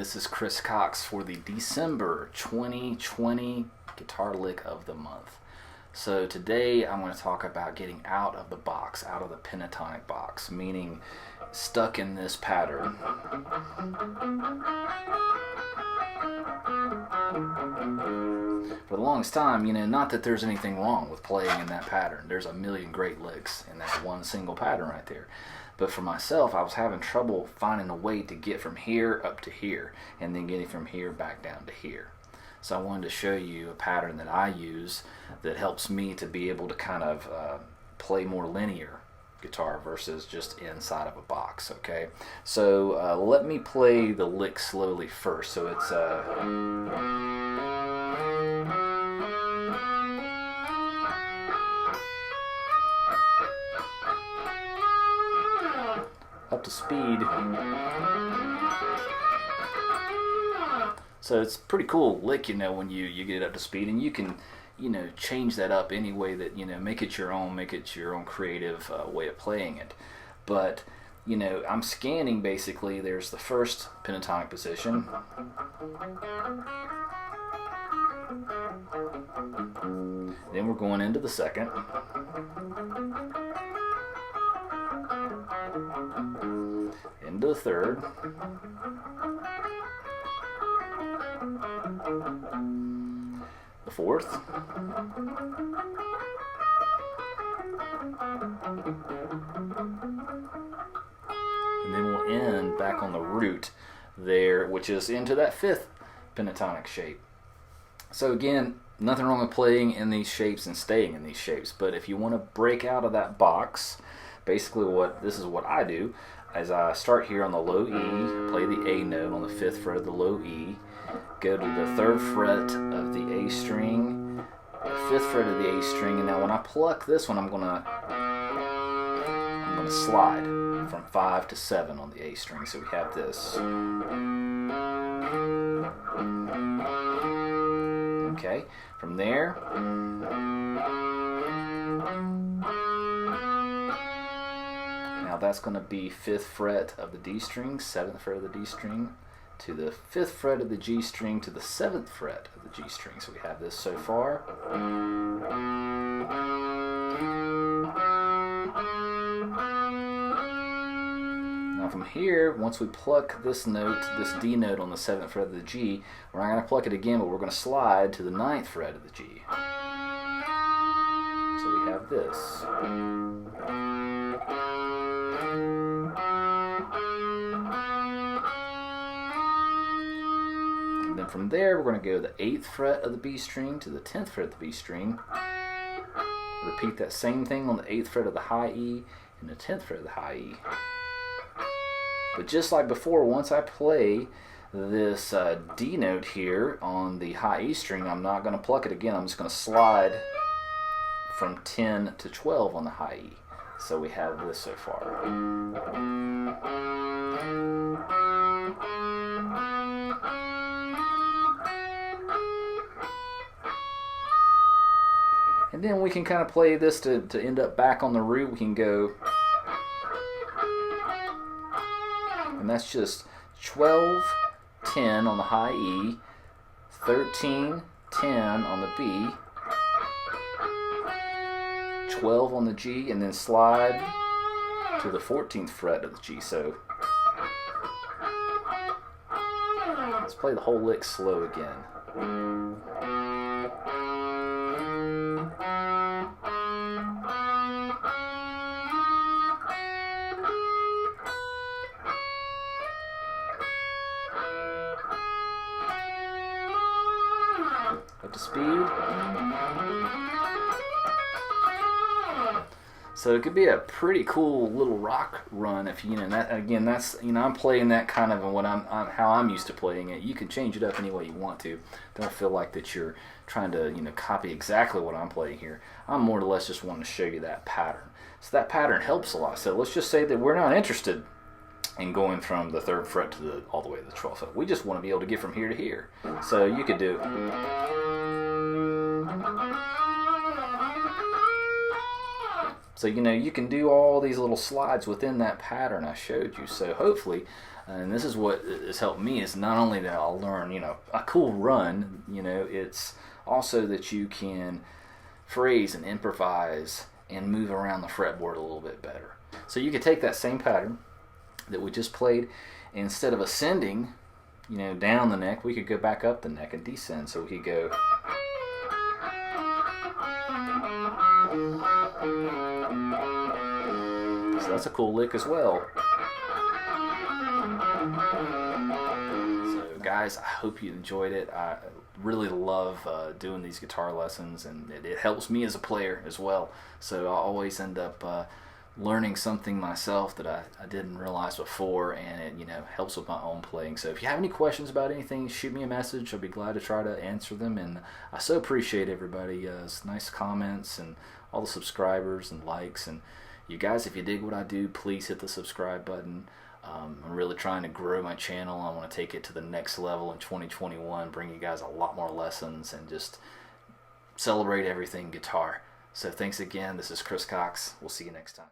this is Chris Cox for the December 2020 Guitar Lick of the Month. So today I'm going to talk about getting out of the box, out of the pentatonic box, meaning stuck in this pattern. For the longest time, not that there's anything wrong with playing in that pattern. There's a million great licks in that one single pattern right there. But for myself, I was having trouble finding a way to get from here up to here, and then getting from here back down to here. So I wanted to show you a pattern that I use that helps me to be able to kind of play more linear guitar versus just inside of a box, okay? So let me play the lick slowly first. So it's up to speed. So it's a pretty cool lick, when you get it up to speed, and you can, change that up any way that, make it your own creative way of playing it. But, I'm scanning basically. There's the first pentatonic position. Then we're going into the second. Into the third. The fourth. And then we'll end back on the root there, which is into that fifth pentatonic shape. So again, nothing wrong with playing in these shapes and staying in these shapes, but if you want to break out of that box, basically this is what I do. As I start here on the low E, play the A note on the 5th fret of the low E, go to the 3rd fret of the A string, the 5th fret of the A string, and now when I pluck this one, I'm gonna slide from 5 to 7 on the A string. So we have this. Okay, from there, now that's going to be 5th fret of the D string, 7th fret of the D string, to the 5th fret of the G string, to the 7th fret of the G string. So we have this so far. Now from here, once we pluck this note, this D note on the 7th fret of the G, we're not going to pluck it again, but we're going to slide to the 9th fret of the G. So we have this. And then from there, we're going to go to the 8th fret of the B string to the 10th fret of the B string. Repeat that same thing on the 8th fret of the high E and the 10th fret of the high E. But just like before, once I play this D note here on the high E string, I'm not going to pluck it again. I'm just going to slide from 10 to 12 on the high E. So we have this so far. And then we can kind of play this to end up back on the root. We can go, and that's just 12, 10 on the high E, 13, 10 on the B, 12 on the G, and then slide to the 14th fret of the G. So let's play the whole lick slow again. Up to speed. So it could be a pretty cool little rock run if that again. That's I'm playing that kind of what how I'm used to playing it. You can change it up any way you want to. Don't feel like that you're trying to copy exactly what I'm playing here. I'm more or less just wanting to show you that pattern. So that pattern helps a lot. So let's just say that we're not interested in going from the 3rd fret to all the way to the 12th fret. We just want to be able to get from here to here. So you could do. So, you know, you can do all these little slides within that pattern I showed you. So hopefully, and this is what has helped me, is not only that I'll learn, you know, a cool run, you know, it's also that you can phrase and improvise and move around the fretboard a little bit better. So you could take that same pattern that we just played, and instead of ascending, you know, down the neck, we could go back up the neck and descend. So we could go. So that's a cool lick as well. So guys, I hope you enjoyed it. I really love doing these guitar lessons, and it helps me as a player as well. So I always end up learning something myself that I didn't realize before, and it, you know, helps with my own playing. So if you have any questions about anything, shoot me a message. I'll be glad to try to answer them. And I so appreciate everybody's nice comments and all the subscribers and likes. And you guys, if you dig what I do, please hit the subscribe button. I'm really trying to grow my channel. I want to take it to the next level in 2021, bring you guys a lot more lessons, and just celebrate everything guitar. So thanks again. This is Chris Cox. We'll see you next time.